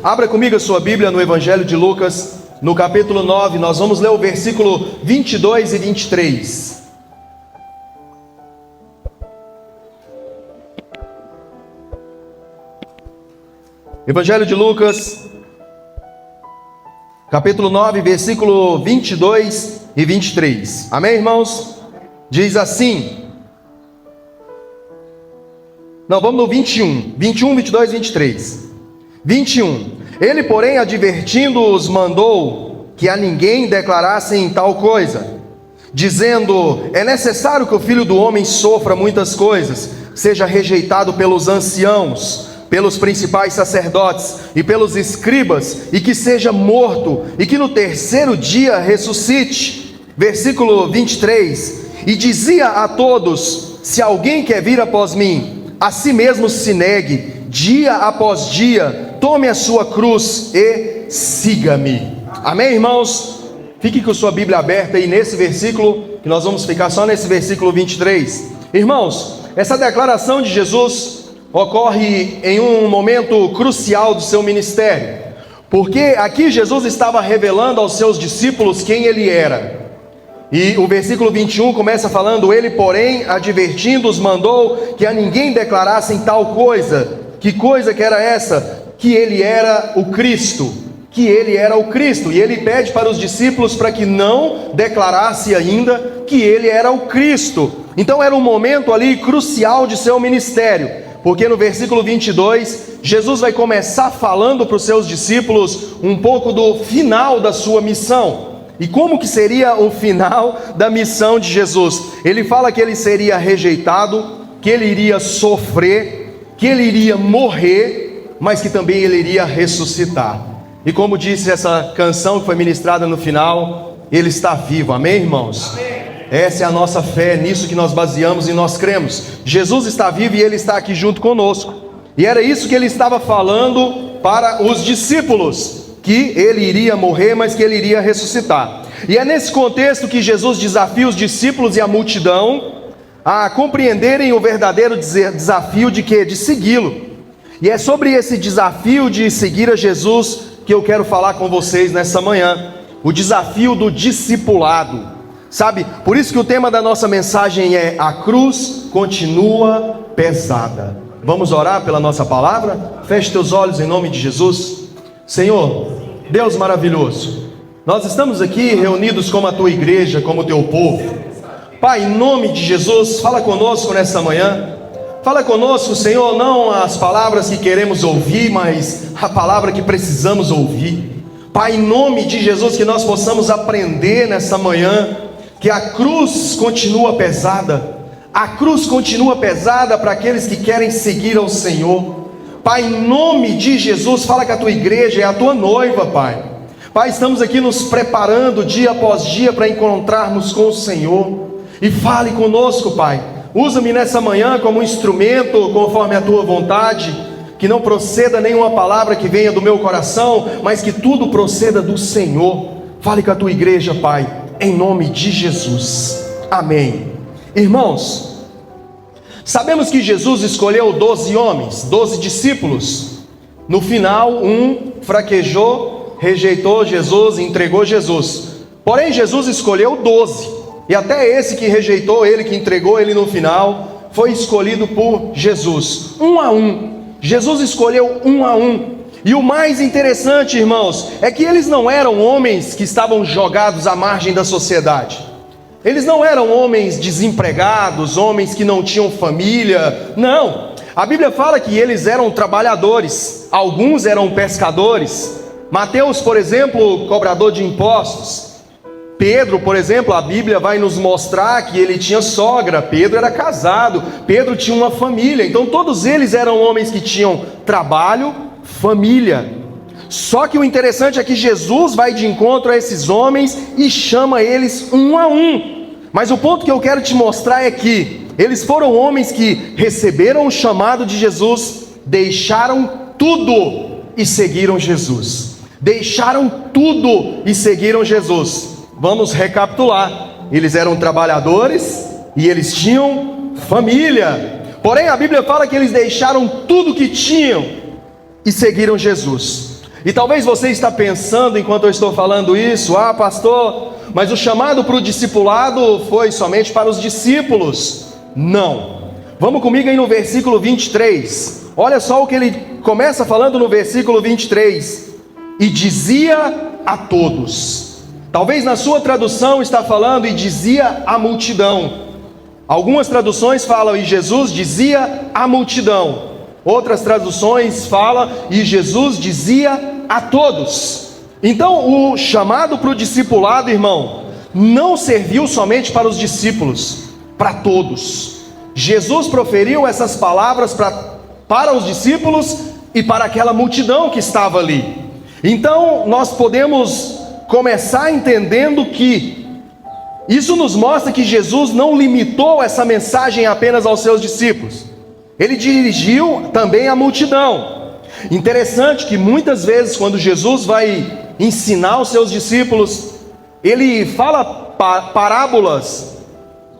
Abra comigo a sua Bíblia no Evangelho de Lucas, no capítulo 9, nós vamos ler o versículo 22 e 23. Evangelho de Lucas, capítulo 9, versículo 22 e 23. Amém, irmãos? Diz assim... Não, vamos no 21, 22, 23. 21. Ele, porém, advertindo-os, mandou que a ninguém declarassem tal coisa, dizendo: é necessário que o Filho do Homem sofra muitas coisas, seja rejeitado pelos anciãos, pelos principais sacerdotes e pelos escribas, e que seja morto, e que no terceiro dia ressuscite. Versículo 23. E dizia a todos: se alguém quer vir após mim, a si mesmo se negue, dia após dia, tome a sua cruz e siga-me. Amém, irmãos? Fique com sua Bíblia aberta aí nesse versículo, que nós vamos ficar só nesse versículo 23. Irmãos, essa declaração de Jesus ocorre em um momento crucial do seu ministério, porque aqui Jesus estava revelando aos seus discípulos quem ele era. E o versículo 21 começa falando: ele, porém, advertindo-os, mandou que a ninguém declarassem tal coisa. Que coisa que era essa? Que ele era o Cristo. Que ele era o Cristo. E ele pede para os discípulos para que não declarasse ainda que ele era o Cristo. Então era um momento ali crucial de seu ministério, porque no versículo 22, Jesus vai começar falando para os seus discípulos um pouco do final da sua missão. E como que seria o final da missão de Jesus? Ele fala que ele seria rejeitado, que ele iria sofrer, que ele iria morrer, mas que também ele iria ressuscitar. E como disse essa canção que foi ministrada no final, ele está vivo. Amém, irmãos? Amém. Essa é a nossa fé, nisso que nós baseamos e nós cremos. Jesus está vivo e ele está aqui junto conosco. E era isso que ele estava falando para os discípulos, que ele iria morrer, mas que ele iria ressuscitar. E é nesse contexto que Jesus desafia os discípulos e a multidão a compreenderem o verdadeiro desafio de quê? De segui-lo. E é sobre esse desafio de seguir a Jesus que eu quero falar com vocês nessa manhã. O desafio do discipulado. Sabe, por isso que o tema da nossa mensagem é: a cruz continua pesada. Vamos orar pela nossa palavra? Feche teus olhos em nome de Jesus. Senhor, Deus maravilhoso, nós estamos aqui reunidos como a tua igreja, como o teu povo. Pai, em nome de Jesus, fala conosco nessa manhã. Fala conosco, Senhor, não as palavras que queremos ouvir, mas a palavra que precisamos ouvir. Pai, em nome de Jesus, que nós possamos aprender nessa manhã que a cruz continua pesada. A cruz continua pesada para aqueles que querem seguir ao Senhor. Pai, em nome de Jesus, fala que a tua igreja é a tua noiva, Pai. Pai, estamos aqui nos preparando dia após dia para encontrarmos com o Senhor. E fale conosco, Pai. Usa-me nessa manhã como um instrumento conforme a tua vontade. Que não proceda nenhuma palavra que venha do meu coração, mas que tudo proceda do Senhor. Fale com a tua igreja, Pai, em nome de Jesus. Amém. Irmãos, sabemos que Jesus escolheu 12 homens, 12 discípulos. No final, um fraquejou, rejeitou Jesus, entregou Jesus. Porém, Jesus escolheu 12. E até esse que rejeitou ele, que entregou ele no final, foi escolhido por Jesus. Um a um. Jesus escolheu um a um. E o mais interessante, irmãos, é que eles não eram homens que estavam jogados à margem da sociedade. Eles não eram homens desempregados, homens que não tinham família, não. A Bíblia fala que eles eram trabalhadores, alguns eram pescadores. Mateus, por exemplo, cobrador de impostos. Pedro, por exemplo, a Bíblia vai nos mostrar que ele tinha sogra. Pedro era casado, Pedro tinha uma família. Então todos eles eram homens que tinham trabalho, família. Só que o interessante é que Jesus vai de encontro a esses homens e chama eles um a um. Mas o ponto que eu quero te mostrar é que eles foram homens que receberam o chamado de Jesus, deixaram tudo e seguiram Jesus. Deixaram tudo e seguiram Jesus. Vamos recapitular. Eles eram trabalhadores e eles tinham família. Porém a Bíblia fala que eles deixaram tudo que tinham e seguiram Jesus. E talvez você está pensando, enquanto eu estou falando isso, ah, pastor, mas o chamado para o discipulado foi somente para os discípulos. Não. Vamos comigo aí no versículo 23. Olha só o que ele começa falando no versículo 23. E dizia a todos. Talvez na sua tradução está falando e dizia a multidão. Algumas traduções falam e Jesus dizia a multidão. Outras traduções falam e Jesus dizia a todos. Então o chamado para o discipulado, irmão, não serviu somente para os discípulos, para todos. Jesus proferiu essas palavras para os discípulos e para aquela multidão que estava ali. Então nós podemos começar entendendo que isso nos mostra que Jesus não limitou essa mensagem apenas aos seus discípulos. Ele dirigiu também à multidão. Interessante que muitas vezes quando Jesus vai ensinar os seus discípulos, ele fala parábolas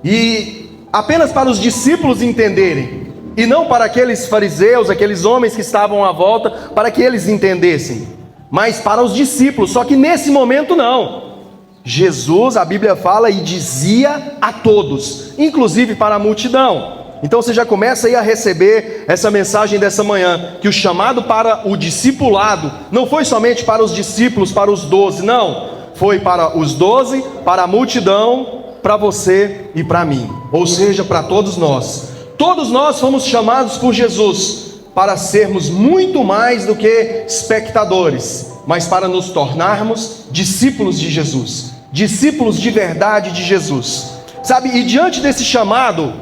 e apenas para os discípulos entenderem, e não para aqueles fariseus, aqueles homens que estavam à volta, para que eles entendessem, mas para os discípulos. Só que nesse momento não. Jesus, a Bíblia fala, e dizia a todos, inclusive para a multidão. Então você já começa aí a receber essa mensagem dessa manhã, que o chamado para o discipulado não foi somente para os discípulos, para os 12, não. Foi para os 12, para a multidão, para você e para mim. Ou seja, para todos nós. Todos nós fomos chamados por Jesus para sermos muito mais do que espectadores, mas para nos tornarmos discípulos de Jesus. Discípulos de verdade de Jesus. Sabe, e diante desse chamado,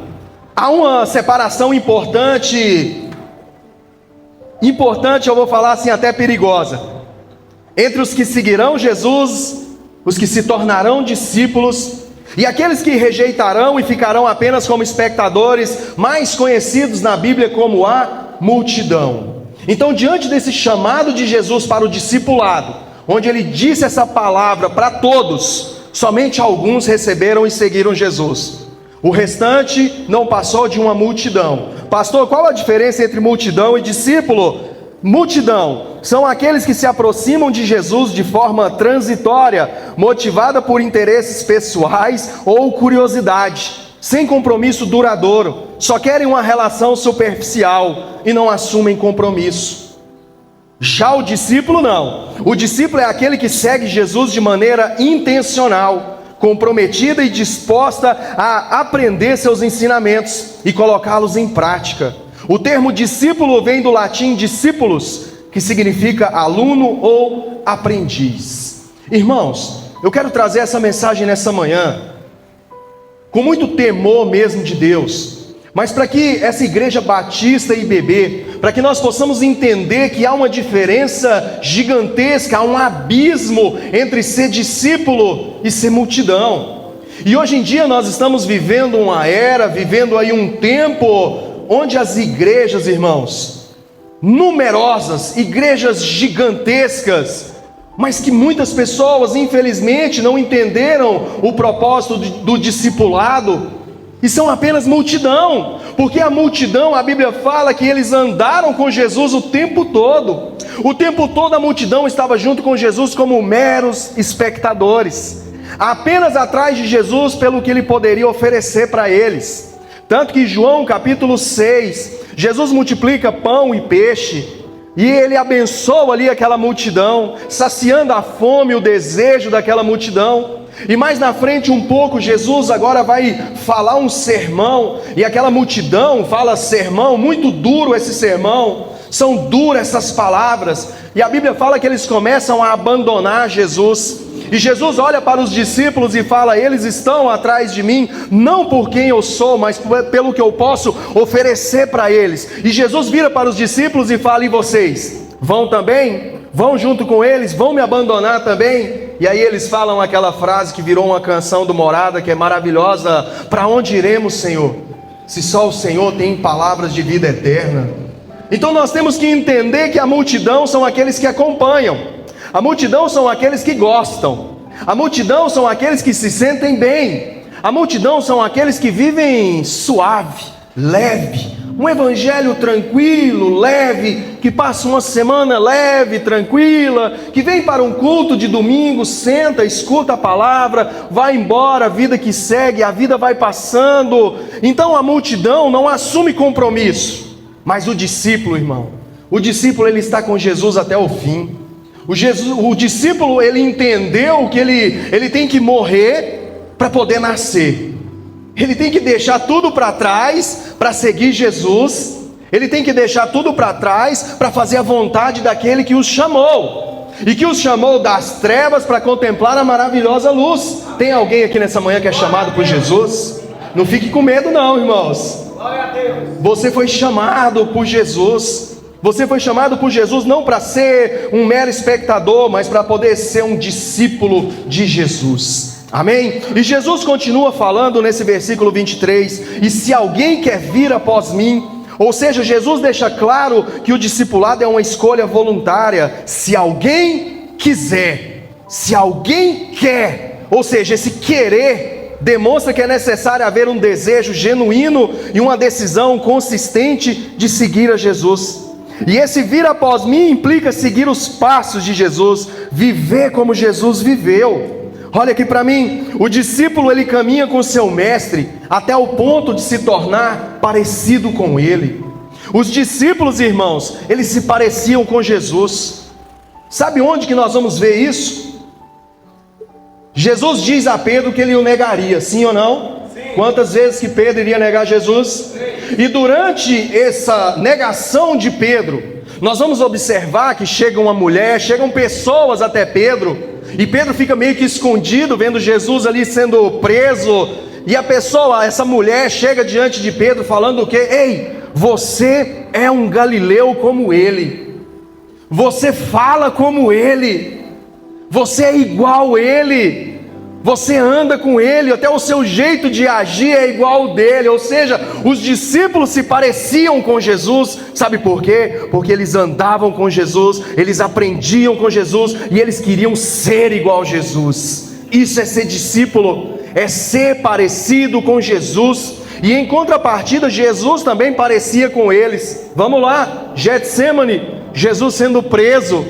há uma separação importante, eu vou falar assim, até perigosa, entre os que seguirão Jesus, os que se tornarão discípulos, e aqueles que rejeitarão e ficarão apenas como espectadores, mais conhecidos na Bíblia como a multidão. Então, diante desse chamado de Jesus para o discipulado, onde ele disse essa palavra para todos, somente alguns receberam e seguiram Jesus. O restante não passou de uma multidão. Pastor, qual a diferença entre multidão e discípulo? Multidão são aqueles que se aproximam de Jesus de forma transitória, motivada por interesses pessoais ou curiosidade, sem compromisso duradouro, só querem uma relação superficial e não assumem compromisso. Já o discípulo não. O discípulo é aquele que segue Jesus de maneira intencional, comprometida e disposta a aprender seus ensinamentos e colocá-los em prática. O termo discípulo vem do latim discípulos, que significa aluno ou aprendiz. Irmãos, eu quero trazer essa mensagem nessa manhã, com muito temor mesmo de Deus, mas para que essa igreja batista e bebê, para que nós possamos entender que há uma diferença gigantesca, há um abismo entre ser discípulo e ser multidão. E hoje em dia nós estamos vivendo uma era, vivendo aí um tempo onde as igrejas, irmãos, numerosas, igrejas gigantescas, mas que muitas pessoas, infelizmente, não entenderam o propósito do discipulado, e são apenas multidão, porque a multidão, a Bíblia fala que eles andaram com Jesus o tempo todo a multidão estava junto com Jesus como meros espectadores, apenas atrás de Jesus pelo que ele poderia oferecer para eles. Tanto que João capítulo 6, Jesus multiplica pão e peixe, e ele abençoa ali aquela multidão, saciando a fome e o desejo daquela multidão. E mais na frente um pouco, Jesus agora vai falar um sermão, e aquela multidão fala sermão, muito duro esse sermão, são duras essas palavras, e a Bíblia fala que eles começam a abandonar Jesus. E Jesus olha para os discípulos e fala: eles estão atrás de mim, não por quem eu sou, mas pelo que eu posso oferecer para eles. E Jesus vira para os discípulos e fala: e vocês? Vão também? Vão junto com eles? Vão me abandonar também? E aí eles falam aquela frase que virou uma canção do Morada, que é maravilhosa: para onde iremos, Senhor? Se só o Senhor tem palavras de vida eterna. Então nós temos que entender que a multidão são aqueles que acompanham. A multidão são aqueles que gostam. A multidão são aqueles que se sentem bem. A multidão são aqueles que vivem suave, leve, Um evangelho tranquilo, leve, que passa uma semana leve, tranquila, que vem para um culto de domingo, senta, escuta a palavra, vai embora, a vida que segue, a vida vai passando. Então a multidão não assume compromisso, mas o discípulo, irmão, o discípulo ele está com Jesus até o fim. O discípulo ele entendeu que ele tem que morrer para poder nascer. Ele tem que deixar tudo para trás para seguir Jesus. Ele tem que deixar tudo para trás para fazer a vontade daquele que os chamou. E que os chamou das trevas para contemplar a maravilhosa luz. Tem alguém aqui nessa manhã que é chamado por Jesus? Não fique com medo não, irmãos. Você foi chamado por Jesus. Você foi chamado por Jesus não para ser um mero espectador, mas para poder ser um discípulo de Jesus. Amém? E Jesus continua falando nesse versículo 23, e se alguém quer vir após mim, ou seja, Jesus deixa claro que o discipulado é uma escolha voluntária, se alguém quiser, se alguém quer, ou seja, esse querer demonstra que é necessário haver um desejo genuíno e uma decisão consistente de seguir a Jesus. E esse vir após mim implica seguir os passos de Jesus, viver como Jesus viveu. Olha aqui para mim, o discípulo ele caminha com seu mestre até o ponto de se tornar parecido com ele. Os discípulos, irmãos, eles se pareciam com Jesus. Sabe onde que nós vamos ver isso? Jesus diz a Pedro que ele o negaria, sim ou não? Sim. Quantas vezes que Pedro iria negar Jesus? Sim. E durante essa negação de Pedro, nós vamos observar que chega uma mulher, chegam pessoas até Pedro, e Pedro fica meio que escondido, vendo Jesus ali sendo preso, e a pessoa, essa mulher chega diante de Pedro falando o quê? Ei, você é um galileu como ele, você fala como ele, você é igual a ele, você anda com ele, até o seu jeito de agir é igual ao dele. Ou seja, os discípulos se pareciam com Jesus. Sabe por quê? Porque eles andavam com Jesus, eles aprendiam com Jesus e eles queriam ser igual a Jesus. Isso é ser discípulo, é ser parecido com Jesus. E em contrapartida, Jesus também parecia com eles. Vamos lá, Getsemane, Jesus sendo preso.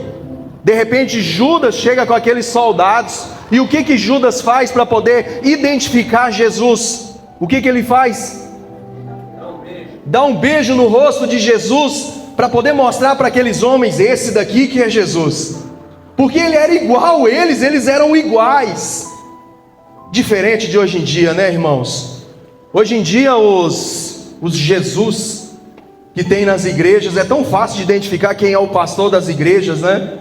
De repente Judas chega com aqueles soldados. E o que Judas faz para poder identificar Jesus? O que ele faz? Dá um beijo no rosto de Jesus, para poder mostrar para aqueles homens, esse daqui que é Jesus. Porque ele era igual a eles, eles eram iguais. Diferente de hoje em dia, né, irmãos? Hoje em dia os Jesus que tem nas igrejas, é tão fácil de identificar quem é o pastor das igrejas, né?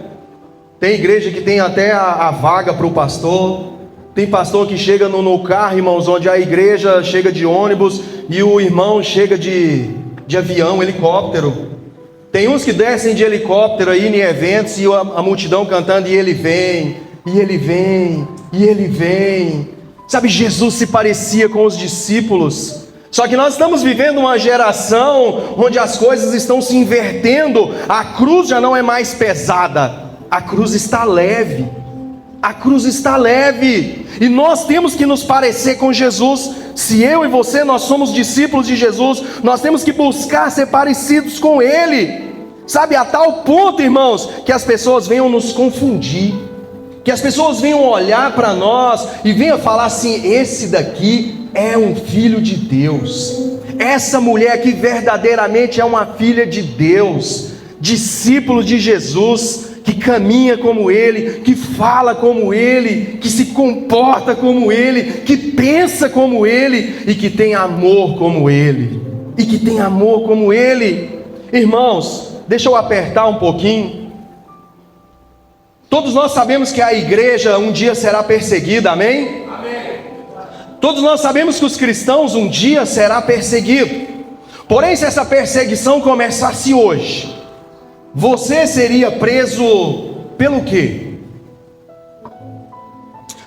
Tem igreja que tem até a vaga para o pastor. Tem pastor que chega no carro, irmãos, onde a igreja chega de ônibus e o irmão chega de avião, helicóptero. Tem uns que descem de helicóptero aí em eventos e a multidão cantando, e ele vem, e ele vem, e ele vem. Sabe, Jesus se parecia com os discípulos. Só que nós estamos vivendo uma geração onde as coisas estão se invertendo. A cruz já não é mais pesada, a cruz está leve. A cruz está leve. E nós temos que nos parecer com Jesus. Se eu e você, nós somos discípulos de Jesus, nós temos que buscar ser parecidos com Ele. Sabe, a tal ponto, irmãos, que as pessoas venham nos confundir, que as pessoas venham olhar para nós e venham falar assim: esse daqui é um filho de Deus, essa mulher aqui verdadeiramente é uma filha de Deus, discípulo de Jesus, que caminha como Ele, que fala como Ele, que se comporta como Ele, que pensa como Ele e que tem amor como Ele, e que tem amor como Ele. Irmãos, deixa eu apertar um pouquinho. Todos nós sabemos que a igreja um dia será perseguida, amém? Amém. Todos nós sabemos que os cristãos um dia serão perseguidos. Porém, se essa perseguição começasse hoje, você seria preso pelo quê?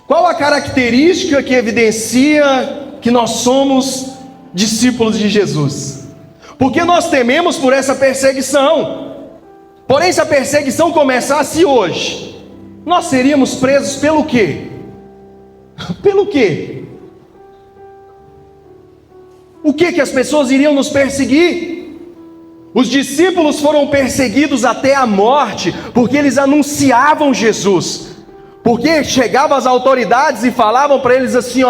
Qual a característica que evidencia que nós somos discípulos de Jesus? Porque nós tememos por essa perseguição. Porém, se a perseguição começasse hoje, nós seríamos presos pelo quê? Pelo quê? O que as pessoas iriam nos perseguir? Os discípulos foram perseguidos até a morte, porque eles anunciavam Jesus. Porque chegavam as autoridades e falavam para eles assim,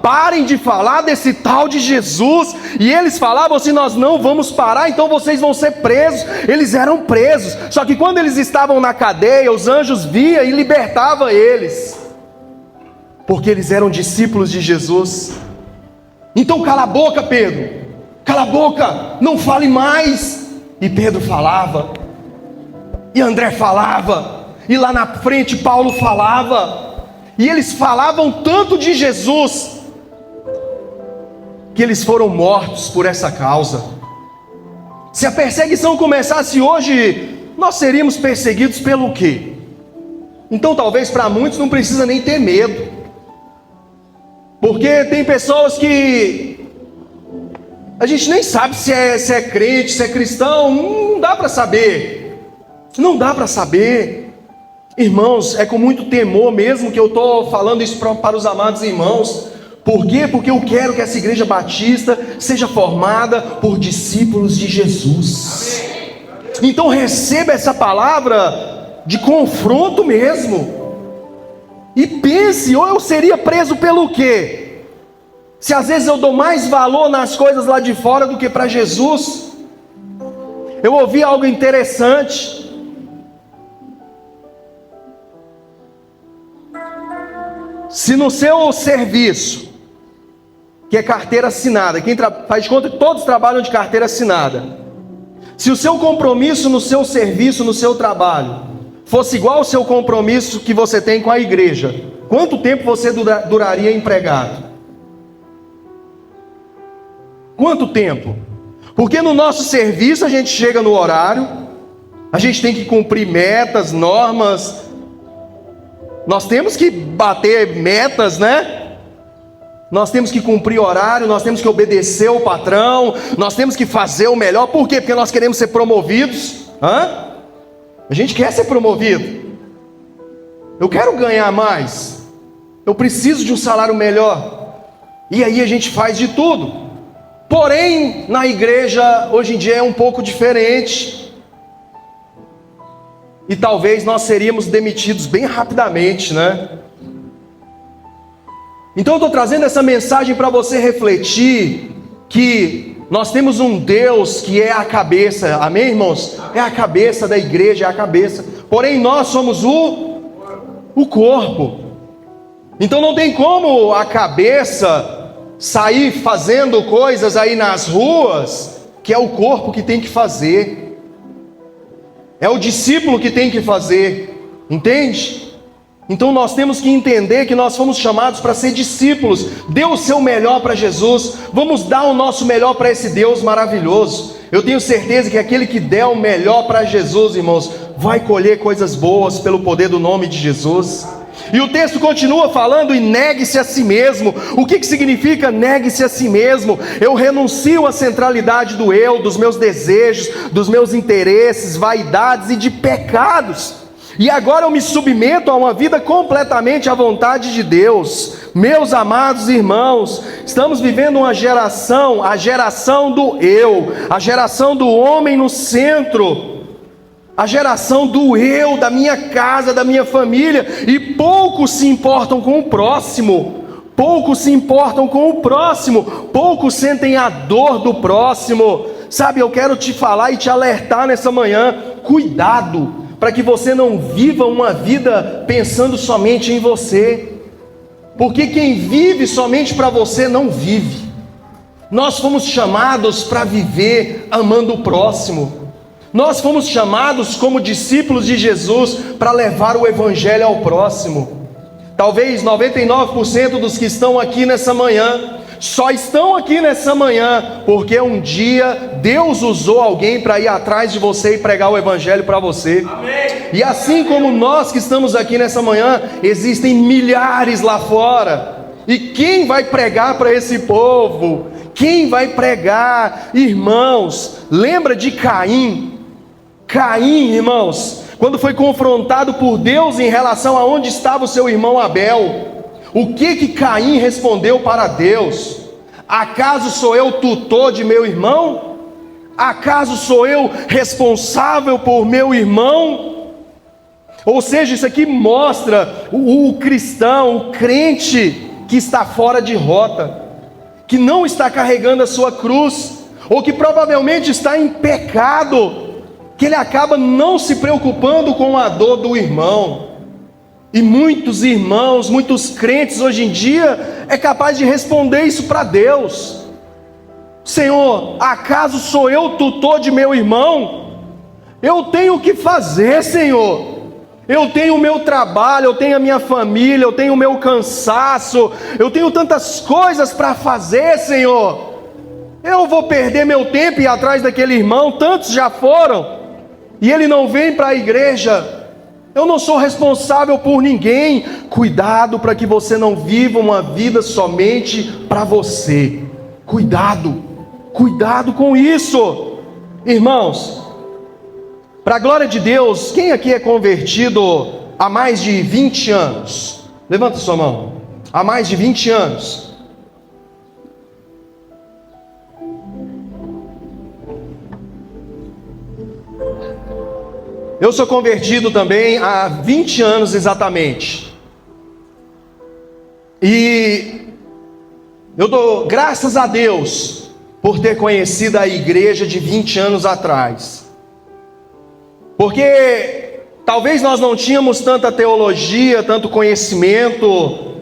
parem de falar desse tal de Jesus. E eles falavam assim, nós não vamos parar, então vocês vão ser presos. Eles eram presos, só que quando eles estavam na cadeia, os anjos viam e libertavam eles, porque eles eram discípulos de Jesus. Então cala a boca, Pedro, cala a boca, não fale mais. E Pedro falava, e André falava, e lá na frente Paulo falava, e eles falavam tanto de Jesus, que eles foram mortos por essa causa. Se a perseguição começasse hoje, nós seríamos perseguidos pelo quê? Então talvez para muitos não precisa nem ter medo, porque tem pessoas que a gente nem sabe se é crente, se é cristão, não dá para saber, não dá para saber. Irmãos, é com muito temor mesmo que eu estou falando isso para os amados irmãos. Por quê? Porque eu quero que essa igreja batista seja formada por discípulos de Jesus. Então receba essa palavra de confronto mesmo. E pense, ou eu seria preso pelo quê? Se às vezes eu dou mais valor nas coisas lá de fora do que para Jesus. Eu ouvi algo interessante. Se no seu serviço, que é carteira assinada, quem faz de conta que todos trabalham de carteira assinada, se o seu compromisso no seu serviço, no seu trabalho, fosse igual ao seu compromisso que você tem com a igreja, quanto tempo você duraria empregado? Quanto tempo? Porque no nosso serviço a gente chega no horário, a gente tem que cumprir metas, normas. Nós temos que bater metas, né? Nós temos que cumprir horário, nós temos que obedecer o patrão, nós temos que fazer o melhor. Por quê? Porque nós queremos ser promovidos. A gente quer ser promovido. Eu quero ganhar mais. Eu preciso de um salário melhor. E aí a gente faz de tudo. Porém, na igreja, hoje em dia é um pouco diferente. E talvez nós seríamos demitidos bem rapidamente, né? Então eu estou trazendo essa mensagem para você refletir que nós temos um Deus que é a cabeça, amém, irmãos? É a cabeça da igreja, é a cabeça. Porém nós somos o corpo. Então não tem como a cabeça sair fazendo coisas aí nas ruas, que é o corpo que tem que fazer. É o discípulo que tem que fazer, entende? Então nós temos que entender que nós fomos chamados para ser discípulos. Dê o seu melhor para Jesus. Vamos dar o nosso melhor para esse Deus maravilhoso. Eu tenho certeza que aquele que der o melhor para Jesus, irmãos, vai colher coisas boas pelo poder do nome de Jesus. E o texto continua falando, e negue-se a si mesmo. O que significa negue-se a si mesmo? Eu renuncio à centralidade do eu, dos meus desejos, dos meus interesses, vaidades e de pecados. E agora eu me submeto a uma vida completamente à vontade de Deus. Meus amados irmãos, estamos vivendo uma geração, a geração do eu, a geração do homem no centro, a geração do eu, da minha casa, da minha família, e poucos se importam com o próximo, poucos se importam com o próximo, poucos sentem a dor do próximo. Sabe, eu quero te falar e te alertar nessa manhã, cuidado, para que você não viva uma vida pensando somente em você, porque quem vive somente para você não vive. Nós fomos chamados para viver amando o próximo. Nós fomos chamados como discípulos de Jesus para levar o evangelho ao próximo. Talvez 99% dos que estão aqui nessa manhã só estão aqui nessa manhã porque um dia Deus usou alguém para ir atrás de você e pregar o evangelho para você. Amém. E assim como nós que estamos aqui nessa manhã, existem milhares lá fora. E quem vai pregar para esse povo? Quem vai pregar? Irmãos, lembra de Caim? Caim, irmãos, quando foi confrontado por Deus em relação a onde estava o seu irmão Abel, o que Caim respondeu para Deus? Acaso sou eu tutor de meu irmão? Acaso sou eu responsável por meu irmão? Ou seja, isso aqui mostra o cristão, o crente que está fora de rota, que não está carregando a sua cruz, ou que provavelmente está em pecado, que ele acaba não se preocupando com a dor do irmão. E muitos irmãos, muitos crentes hoje em dia é capaz de responder isso para Deus: Senhor, acaso sou eu tutor de meu irmão? Eu tenho o que fazer, Senhor. Eu tenho o meu trabalho, eu tenho a minha família, eu tenho o meu cansaço, eu tenho tantas coisas para fazer, Senhor. Eu vou perder meu tempo e ir atrás daquele irmão, tantos já foram, e ele não vem para a igreja. Eu não sou responsável por ninguém. Cuidado para que você não viva uma vida somente para você. Cuidado com isso, irmãos. Para a glória de Deus, quem aqui é convertido há mais de 20 anos? Levanta sua mão. Há mais de 20 anos. Eu sou convertido também há 20 anos exatamente. E eu dou graças a Deus por ter conhecido a igreja de 20 anos atrás. Porque talvez nós não tínhamos tanta teologia, tanto conhecimento.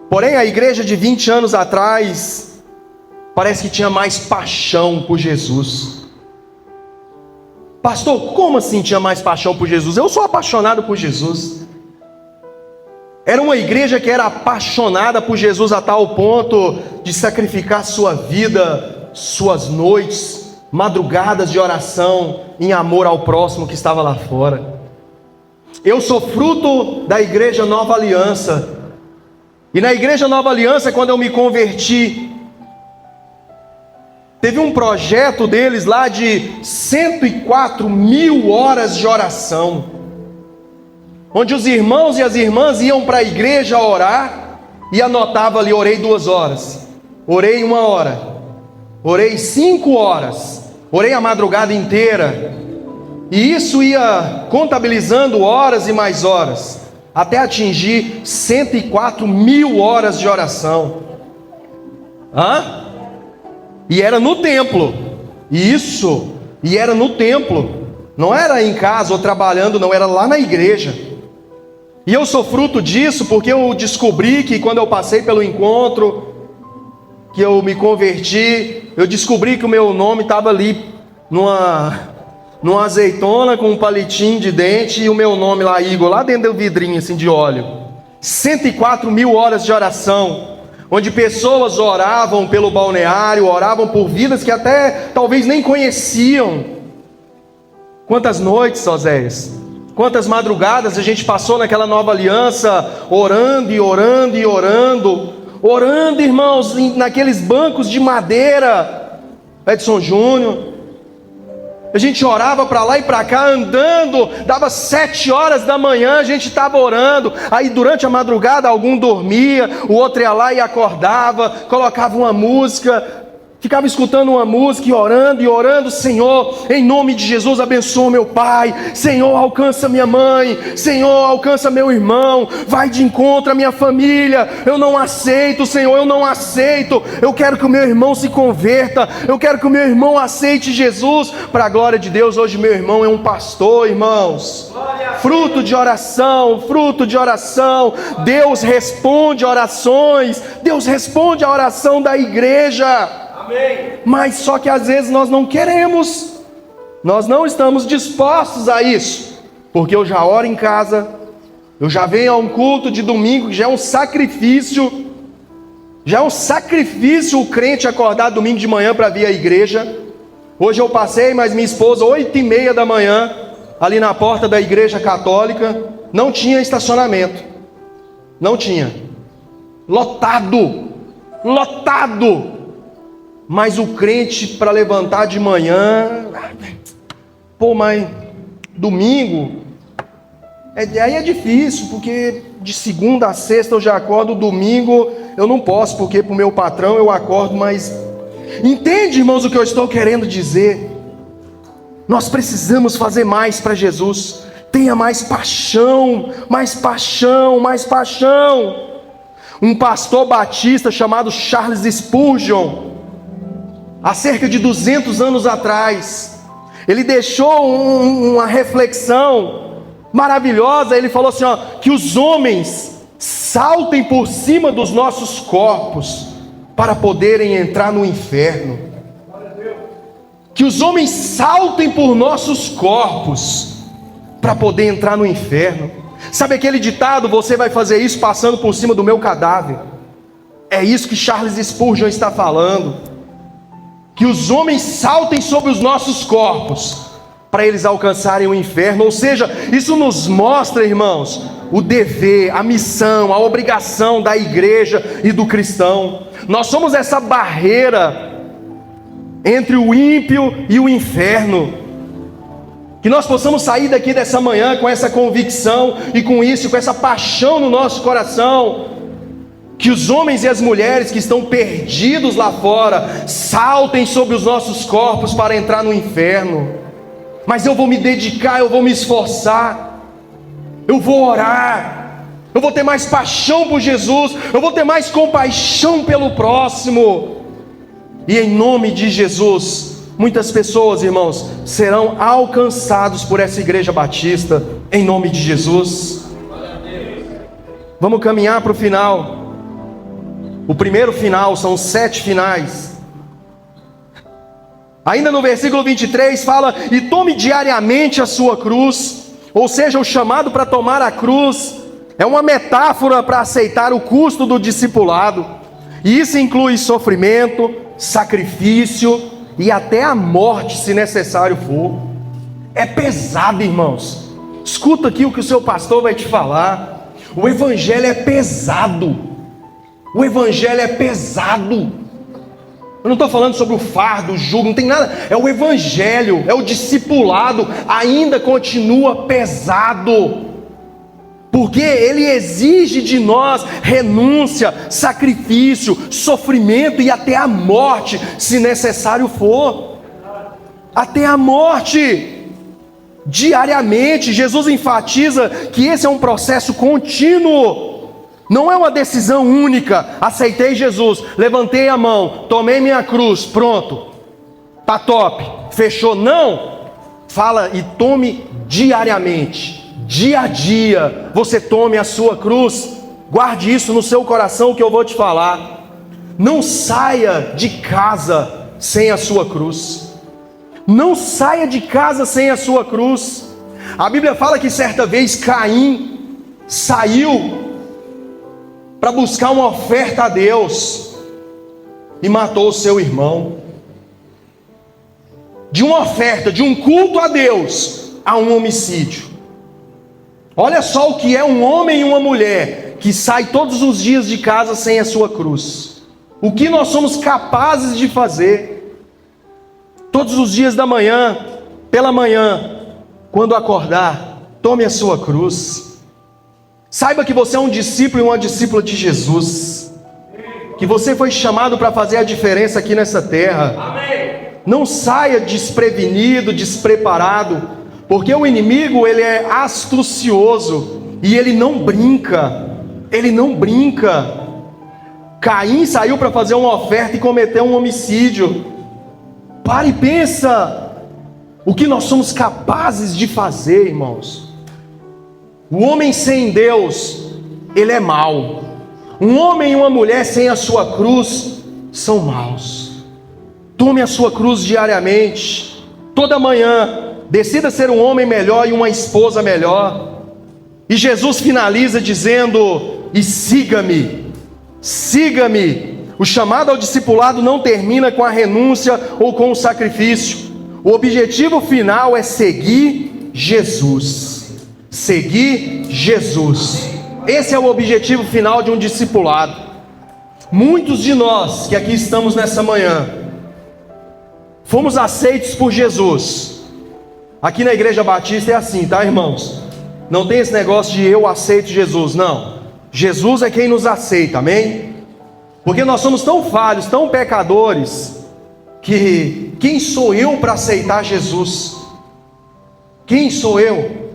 Porém, a igreja de 20 anos atrás parece que tinha mais paixão por Jesus. Pastor, como assim tinha mais paixão por Jesus? Eu sou apaixonado por Jesus. Era uma igreja que era apaixonada por Jesus a tal ponto de sacrificar sua vida, suas noites, madrugadas de oração, em amor ao próximo que estava lá fora. Eu sou fruto da igreja Nova Aliança. E na igreja Nova Aliança, quando eu me converti, teve um projeto deles lá de 104.000 horas de oração, onde os irmãos e as irmãs iam para a igreja orar e anotavam ali: orei 2 horas, orei 1 hora, orei 5 horas, orei a madrugada inteira. E isso ia contabilizando horas e mais horas, até atingir 104.000 horas de oração. E era no templo. E era no templo. Não era em casa ou trabalhando, não, era lá na igreja. E eu sou fruto disso porque eu descobri que quando eu passei pelo encontro, que eu me converti, eu descobri que o meu nome estava ali numa azeitona com um palitinho de dente, e o meu nome lá, Igor, lá dentro do vidrinho assim de óleo. 104.000 horas de oração, onde pessoas oravam pelo balneário, oravam por vidas que até talvez nem conheciam. Quantas noites, Oséias, quantas madrugadas a gente passou naquela Nova Aliança, orando e orando e orando, irmãos, naqueles bancos de madeira, Edson Júnior. A gente orava para lá e para cá, andando, dava 7 horas da manhã, a gente estava orando. Aí durante a madrugada algum dormia, o outro ia lá e acordava, colocava uma música, ficava escutando uma música e orando: Senhor, em nome de Jesus, abençoa meu pai, Senhor, alcança minha mãe, Senhor, alcança meu irmão, vai de encontro à minha família. Eu não aceito, Senhor, eu não aceito. Eu quero que o meu irmão se converta, eu quero que o meu irmão aceite Jesus. Para a glória de Deus, hoje meu irmão é um pastor, irmãos. Fruto de oração. Deus responde orações, Deus responde a oração da igreja. Mas só que às vezes nós não queremos, nós não estamos dispostos a isso, porque eu já oro em casa, eu já venho a um culto de domingo, que já é um sacrifício, o crente acordar domingo de manhã para vir à igreja. Hoje eu passei, mas minha esposa, 8h30 da manhã, ali na porta da igreja católica, não tinha estacionamento, não tinha, lotado, mas o crente para levantar de manhã, mas domingo, aí é difícil, porque de segunda a sexta eu já acordo, domingo eu não posso, porque para o meu patrão eu acordo mais Entende, irmãos, o que eu estou querendo dizer? Nós precisamos fazer mais para Jesus. Tenha mais paixão, mais paixão, mais paixão. Um pastor batista chamado Charles Spurgeon, há cerca de 200 anos atrás, ele deixou uma reflexão maravilhosa. Ele falou assim, ó, que os homens saltem por cima dos nossos corpos para poderem entrar no inferno. Que os homens saltem por nossos corpos para poder entrar no inferno. Sabe aquele ditado, você vai fazer isso passando por cima do meu cadáver? É isso que Charles Spurgeon está falando. Que os homens saltem sobre os nossos corpos para eles alcançarem o inferno. Ou seja, isso nos mostra, irmãos, o dever, a missão, a obrigação da igreja e do cristão. Nós somos essa barreira entre o ímpio e o inferno. Que nós possamos sair daqui dessa manhã com essa convicção e com isso, com essa paixão no nosso coração. Que os homens e as mulheres que estão perdidos lá fora saltem sobre os nossos corpos para entrar no inferno. Mas eu vou me dedicar, eu vou me esforçar, eu vou orar, eu vou ter mais paixão por Jesus, eu vou ter mais compaixão pelo próximo. E em nome de Jesus, muitas pessoas, irmãos, serão alcançados por essa igreja batista, em nome de Jesus. Vamos caminhar para o final. O primeiro final, são 7 finais. Ainda no versículo 23 fala, e tome diariamente a sua cruz. Ou seja, o chamado para tomar a cruz é uma metáfora para aceitar o custo do discipulado. E isso inclui sofrimento, sacrifício e até a morte, se necessário for. É pesado, irmãos. Escuta aqui o que o seu pastor vai te falar. O evangelho é pesado. O evangelho é pesado. Eu não estou falando sobre o fardo, o jugo, não tem nada. É o evangelho, é o discipulado, ainda continua pesado. Porque ele exige de nós renúncia, sacrifício, sofrimento e até a morte, se necessário for. Até a morte. Diariamente, Jesus enfatiza que esse é um processo contínuo. Não é uma decisão única. Aceitei Jesus, levantei a mão, tomei minha cruz, pronto, tá top, fechou. Não, fala e tome diariamente, dia a dia, você tome a sua cruz. Guarde isso no seu coração, que eu vou te falar. Não saia de casa sem a sua cruz. Não saia de casa sem a sua cruz. A Bíblia fala que certa vez Caim saiu para buscar uma oferta a Deus e matou o seu irmão. De uma oferta, de um culto a Deus, a um homicídio. Olha só o que é um homem e uma mulher que sai todos os dias de casa sem a sua cruz. O que nós somos capazes de fazer todos os dias da manhã, pela manhã, quando acordar, tome a sua cruz. Saiba que você é um discípulo e uma discípula de Jesus. Que você foi chamado para fazer a diferença aqui nessa terra. Amém. Não saia desprevenido, despreparado, porque o inimigo, ele é astucioso e ele não brinca. Ele não brinca. Caim saiu para fazer uma oferta e cometeu um homicídio. Pare e pensa o que nós somos capazes de fazer, irmãos. O homem sem Deus, ele é mau. Um homem e uma mulher sem a sua cruz são maus. Tome a sua cruz diariamente, toda manhã. Decida ser um homem melhor e uma esposa melhor. E Jesus finaliza dizendo, e siga-me, siga-me. O chamado ao discipulado não termina com a renúncia ou com o sacrifício. O objetivo final é seguir Jesus. Seguir Jesus. Esse é o objetivo final de um discipulado. Muitos de nós que aqui estamos nessa manhã fomos aceitos por Jesus. Aqui na Igreja Batista é assim, tá, irmãos? Não tem esse negócio de eu aceito Jesus, não. Jesus é quem nos aceita, amém? Porque nós somos tão falhos, tão pecadores, que quem sou eu para aceitar Jesus? Quem sou eu?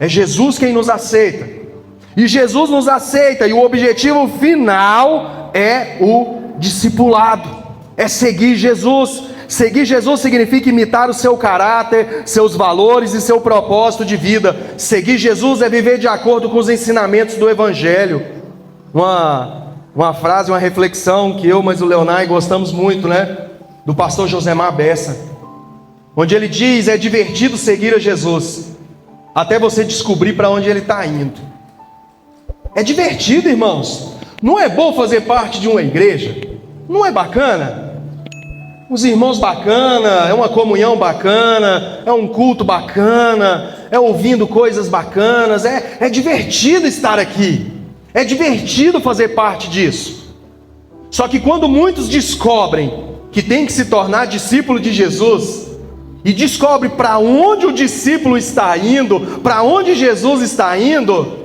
É Jesus quem nos aceita. E Jesus nos aceita, e o objetivo final é o discipulado, é seguir Jesus. Seguir Jesus significa imitar o seu caráter, seus valores e seu propósito de vida. Seguir Jesus é viver de acordo com os ensinamentos do Evangelho. Uma frase, uma reflexão que eu, mas o Leonai gostamos muito, né? Do pastor Josemar Bessa, onde ele diz: é divertido seguir a Jesus, até você descobrir para onde ele está indo. É divertido, irmãos. Não é bom fazer parte de uma igreja? Não é bacana? Os irmãos bacana, é uma comunhão bacana, é um culto bacana, é ouvindo coisas bacanas, é divertido estar aqui, é divertido fazer parte disso. Só que quando muitos descobrem que tem que se tornar discípulo de Jesus, e descobre para onde o discípulo está indo, para onde Jesus está indo,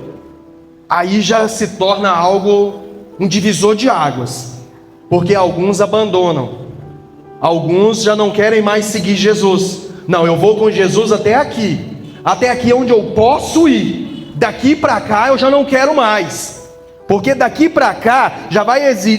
aí já se torna algo, um divisor de águas, porque alguns abandonam, alguns já não querem mais seguir Jesus. Não, eu vou com Jesus até aqui é onde eu posso ir, daqui para cá eu já não quero mais, porque daqui para cá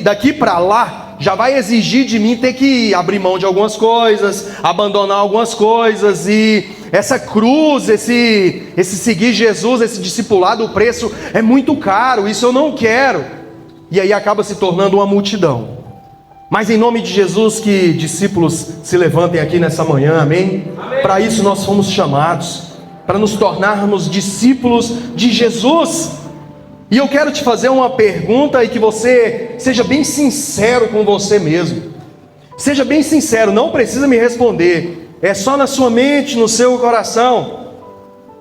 daqui para lá já vai exigir de mim ter que abrir mão de algumas coisas, abandonar algumas coisas, e essa cruz, esse seguir Jesus, esse discipulado, o preço é muito caro, isso eu não quero, e aí acaba se tornando uma multidão. Mas em nome de Jesus, que discípulos se levantem aqui nessa manhã, amém? Para isso nós fomos chamados, para nos tornarmos discípulos de Jesus. E eu quero te fazer uma pergunta, e que você seja bem sincero com você mesmo. Seja bem sincero, não precisa me responder, é só na sua mente, no seu coração.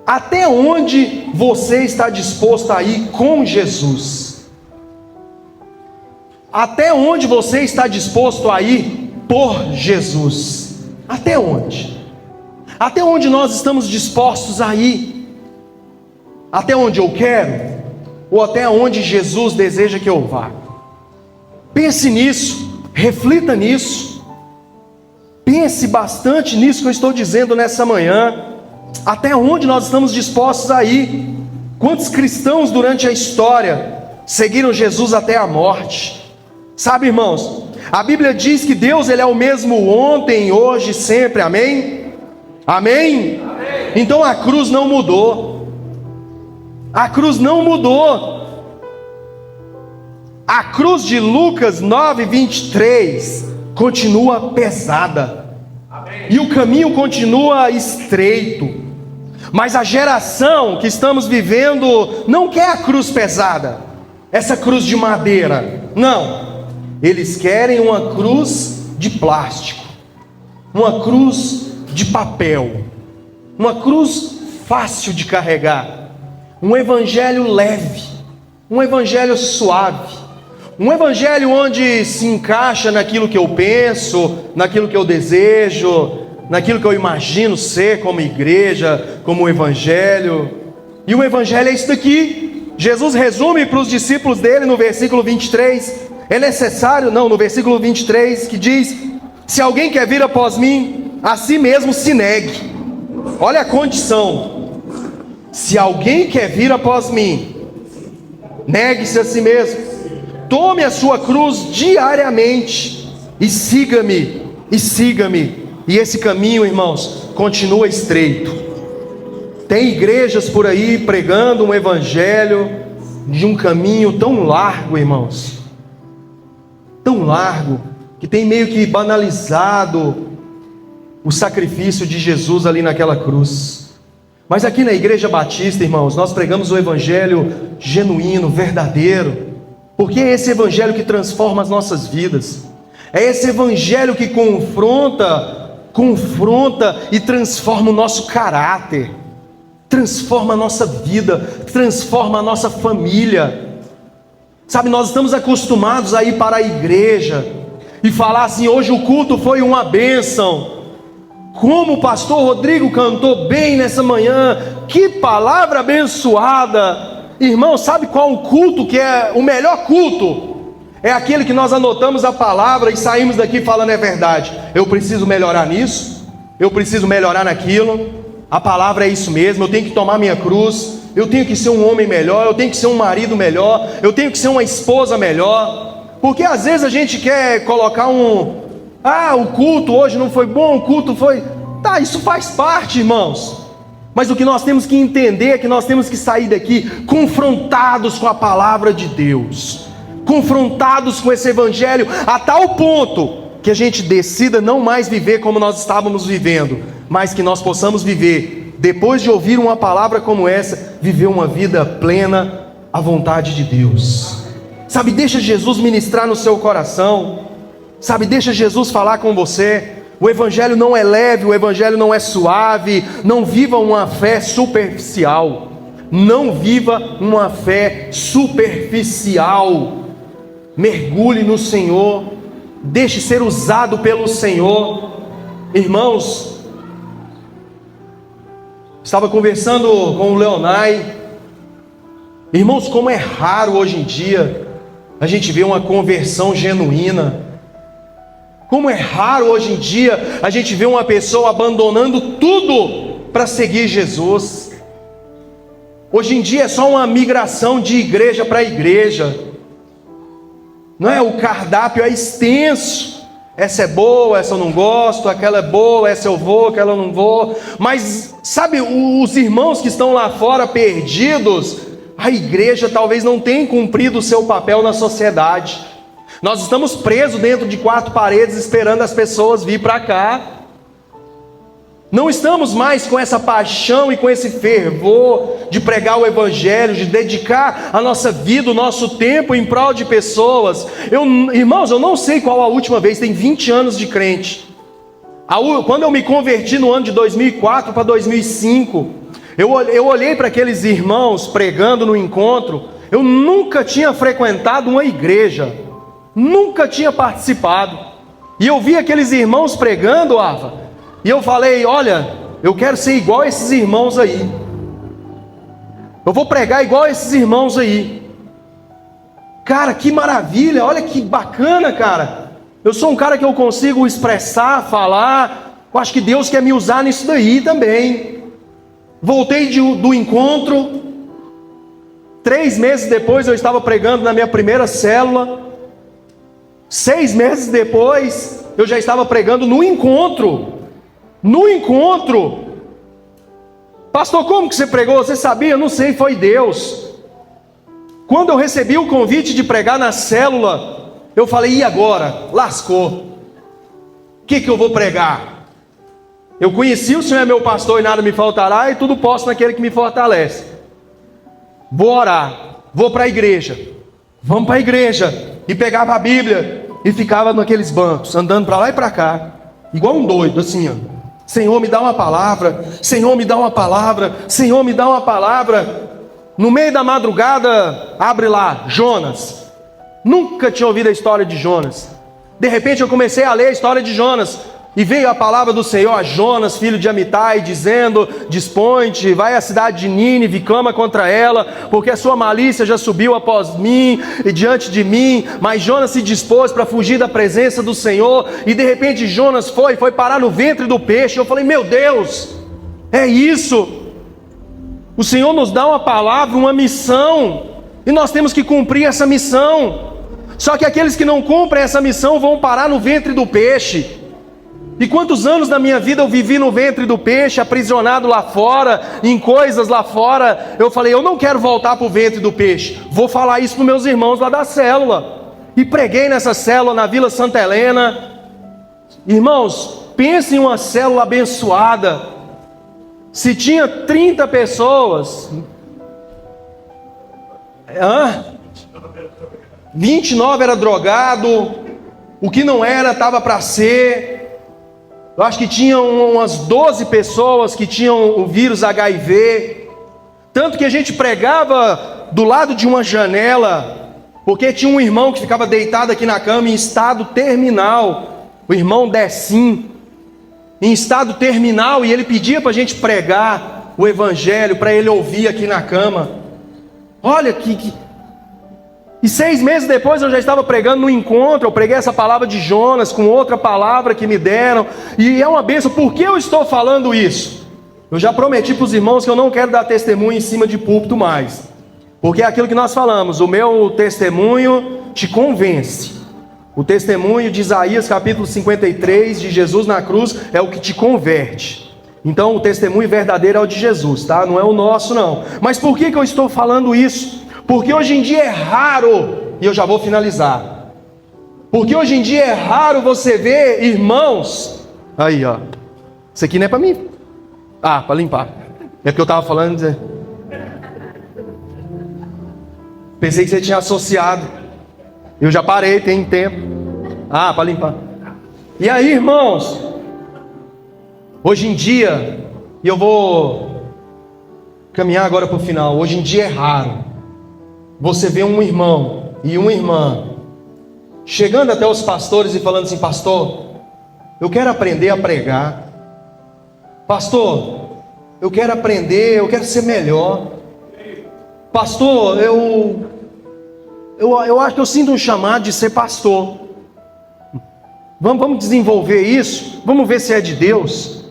Até onde você está disposto a ir com Jesus? Até onde você está disposto a ir por Jesus? Até onde? Até onde nós estamos dispostos a ir? Até onde eu quero? Ou até onde Jesus deseja que eu vá? Pense nisso, reflita nisso, pense bastante nisso que eu estou dizendo nessa manhã. Até onde nós estamos dispostos a ir? Quantos cristãos durante a história seguiram Jesus até a morte? Sabe, irmãos, a Bíblia diz que Deus, Ele é o mesmo ontem, hoje, sempre, amém? Amém? Amém. Então a cruz não mudou. A cruz não mudou. A cruz de Lucas 9:23 continua pesada. Amém. E o caminho continua estreito. Mas a geração que estamos vivendo não quer a cruz pesada, essa cruz de madeira. Não. Eles querem uma cruz de plástico, uma cruz de papel, uma cruz fácil de carregar. Um evangelho leve, um evangelho suave, um evangelho onde se encaixa naquilo que eu penso, naquilo que eu desejo, naquilo que eu imagino ser como igreja, como evangelho. E o evangelho é isso daqui. Jesus resume para os discípulos dele no versículo 23, é necessário, não, no versículo 23, que diz: se alguém quer vir após mim, a si mesmo se negue. Olha a condição. Se alguém quer vir após mim, negue-se a si mesmo, tome a sua cruz diariamente e siga-me, e siga-me. E esse caminho, irmãos, continua estreito. Tem igrejas por aí pregando um evangelho de um caminho tão largo, irmãos, tão largo, que tem meio que banalizado o sacrifício de Jesus ali naquela cruz. Mas aqui na Igreja Batista, irmãos, nós pregamos o evangelho genuíno, verdadeiro, porque é esse evangelho que transforma as nossas vidas, é esse evangelho que confronta e transforma o nosso caráter, transforma a nossa vida, transforma a nossa família. Sabe, nós estamos acostumados a ir para a igreja e falar assim: hoje o culto foi uma bênção, como o pastor Rodrigo cantou bem nessa manhã, que palavra abençoada. Irmão, sabe qual o culto que é o melhor culto? É aquele que nós anotamos a palavra e saímos daqui falando é verdade. Eu preciso melhorar nisso, eu preciso melhorar naquilo. A palavra é isso mesmo, eu tenho que tomar minha cruz, eu tenho que ser um homem melhor, eu tenho que ser um marido melhor, eu tenho que ser uma esposa melhor. Porque às vezes a gente quer colocar o culto hoje não foi bom, o culto foi... Tá, isso faz parte, irmãos. Mas o que nós temos que entender é que nós temos que sair daqui confrontados com a palavra de Deus, confrontados com esse evangelho, a tal ponto que a gente decida não mais viver como nós estávamos vivendo, mas que nós possamos viver, depois de ouvir uma palavra como essa, viver uma vida plena à vontade de Deus. Sabe, deixa Jesus ministrar no seu coração. Sabe, deixa Jesus falar com você. O evangelho não é leve, o evangelho não é suave. Não viva uma fé superficial. Não viva uma fé superficial. Mergulhe no Senhor. Deixe ser usado pelo Senhor. Irmãos, estava conversando com o Leonai. Irmãos, como é raro hoje em dia a gente vê uma conversão genuína. Como é raro hoje em dia a gente vê uma pessoa abandonando tudo para seguir Jesus. Hoje em dia é só uma migração de igreja para igreja. Não é? O cardápio é extenso. Essa é boa, essa eu não gosto, aquela é boa, essa eu vou, aquela eu não vou. Mas sabe, os irmãos que estão lá fora perdidos, a igreja talvez não tenha cumprido o seu papel na sociedade. Nós estamos presos dentro de 4 paredes esperando as pessoas vir para cá. Não estamos mais com essa paixão e com esse fervor de pregar o evangelho, de dedicar a nossa vida, o nosso tempo em prol de pessoas. Irmãos, eu não sei qual a última vez, tem 20 anos de crente. Quando eu me converti no ano de 2004 para 2005, eu olhei para aqueles irmãos pregando no encontro. Eu nunca tinha frequentado uma igreja. Nunca tinha participado. E eu vi aqueles irmãos pregando, Ava, e eu falei, olha, eu quero ser igual a esses irmãos aí. Eu vou pregar igual a esses irmãos aí. Cara, que maravilha, olha que bacana, cara. Eu sou um cara que eu consigo expressar, falar. Eu acho que Deus quer me usar nisso daí também. Voltei do encontro. 3 meses depois eu estava pregando na minha primeira célula. 6 meses depois, eu já estava pregando no encontro. No encontro. Pastor, como que você pregou? Você sabia? Eu não sei, foi Deus. Quando eu recebi o convite de pregar na célula, eu falei, e agora? Lascou. O que eu vou pregar? Eu conheci o Senhor é meu pastor e nada me faltará, e tudo posso naquele que me fortalece. Vou orar, vou para a igreja. Vamos para a igreja. E pegava a Bíblia e ficava naqueles bancos, andando para lá e para cá, igual um doido, assim, ó. Senhor, me dá uma palavra. Senhor, me dá uma palavra. Senhor, me dá uma palavra. No meio da madrugada, abre lá, Jonas. Nunca tinha ouvido a história de Jonas. De repente eu comecei a ler a história de Jonas. E veio a palavra do Senhor a Jonas, filho de Amitai, dizendo, dispõe-te, vai à cidade de Nínive, clama contra ela, porque a sua malícia já subiu após mim e diante de mim. Mas Jonas se dispôs para fugir da presença do Senhor, e de repente Jonas foi parar no ventre do peixe. Eu falei, meu Deus, é isso. O Senhor nos dá uma palavra, uma missão, e nós temos que cumprir essa missão. Só que aqueles que não cumprem essa missão vão parar no ventre do peixe. E quantos anos da minha vida eu vivi no ventre do peixe, aprisionado lá fora, em coisas lá fora. Eu falei, eu não quero voltar para o ventre do peixe. Vou falar isso para os meus irmãos lá da célula. E preguei nessa célula na Vila Santa Helena. Irmãos, pense em uma célula abençoada. Se tinha 30 pessoas, 29 era drogado, o que não era estava para ser. Eu acho que tinham umas 12 pessoas que tinham o vírus HIV. Tanto que a gente pregava do lado de uma janela, porque tinha um irmão que ficava deitado aqui na cama em estado terminal. O irmão Decim, em estado terminal, e ele pedia para a gente pregar o evangelho, para ele ouvir aqui na cama. Olha que E 6 meses depois eu já estava pregando no encontro, eu preguei essa palavra de Jonas com outra palavra que me deram, e é uma bênção. Por que eu estou falando isso? Eu já prometi para os irmãos que eu não quero dar testemunho em cima de púlpito mais, porque é aquilo que nós falamos, o meu testemunho te convence. O testemunho de Isaías capítulo 53, de Jesus na cruz, é o que te converte. Então o testemunho verdadeiro é o de Jesus, tá? Não é o nosso não. Mas por que eu estou falando isso? Porque hoje em dia é raro, e eu já vou finalizar, porque hoje em dia é raro você ver irmãos, aí ó, isso aqui não é para mim, para limpar, é porque eu estava falando, pensei que você tinha associado, eu já parei, tem tempo, para limpar. E aí, irmãos, hoje em dia, e eu vou caminhar agora para o final, hoje em dia é raro você vê um irmão e uma irmã chegando até os pastores e falando assim: pastor, eu quero aprender a pregar, pastor, eu quero aprender, eu quero ser melhor, pastor, eu acho que eu sinto um chamado de ser pastor. Vamos desenvolver isso, vamos ver se é de Deus.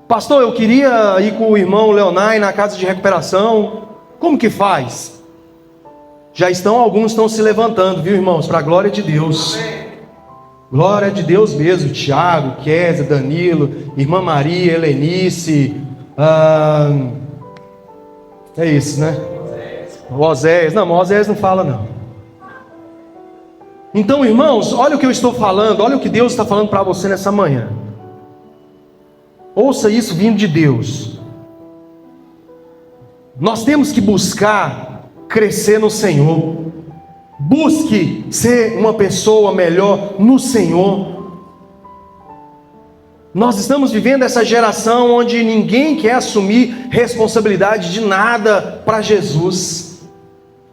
Pastor, eu queria ir com o irmão Leonai na casa de recuperação, como que faz? Alguns estão se levantando, viu, irmãos? Para a glória de Deus. Glória de Deus mesmo. Tiago, Kézia, Danilo, irmã Maria, Helenice. É isso, né? O Oséias. Não, o Oséias não fala, não. Então, irmãos, olha o que eu estou falando. Olha o que Deus está falando para você nessa manhã. Ouça isso vindo de Deus. Nós temos que buscar crescer no Senhor. Busque ser uma pessoa melhor no Senhor. Nós estamos vivendo essa geração onde ninguém quer assumir responsabilidade de nada para Jesus.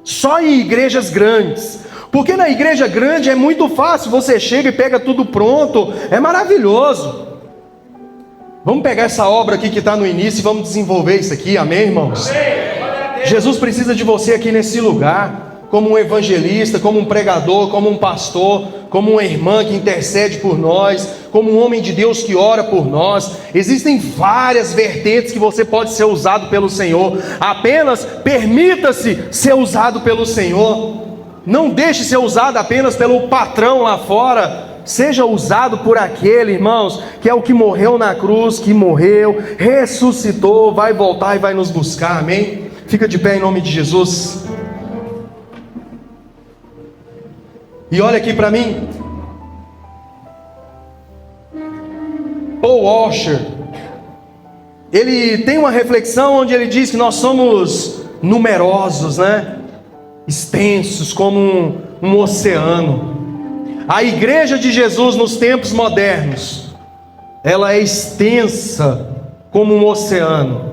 Só em igrejas grandes. Porque na igreja grande é muito fácil, você chega e pega tudo pronto, é maravilhoso. Vamos pegar essa obra aqui que está no início e vamos desenvolver isso aqui, amém, irmãos? Amém. Jesus precisa de você aqui nesse lugar, como um evangelista, como um pregador, como um pastor, como uma irmã que intercede por nós, como um homem de Deus que ora por nós. Existem várias vertentes que você pode ser usado pelo Senhor. Apenas permita-se ser usado pelo Senhor. Não deixe ser usado apenas pelo patrão lá fora. Seja usado por aquele, irmãos, que é o que morreu na cruz, que morreu, ressuscitou, vai voltar e vai nos buscar, amém? Fica de pé em nome de Jesus. E olha aqui para mim. Paul Washer, ele tem uma reflexão onde ele diz que nós somos numerosos, né? Extensos como um oceano. A igreja de Jesus nos tempos modernos, ela é extensa como um oceano,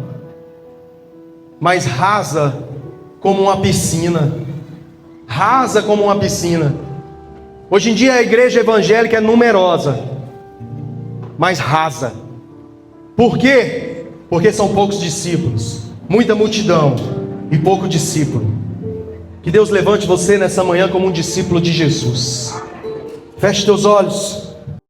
mas rasa como uma piscina. Rasa como uma piscina. Hoje em dia a igreja evangélica é numerosa, mas rasa. Por quê? Porque são poucos discípulos, muita multidão e pouco discípulo. Que Deus levante você nessa manhã como um discípulo de Jesus. Feche teus olhos.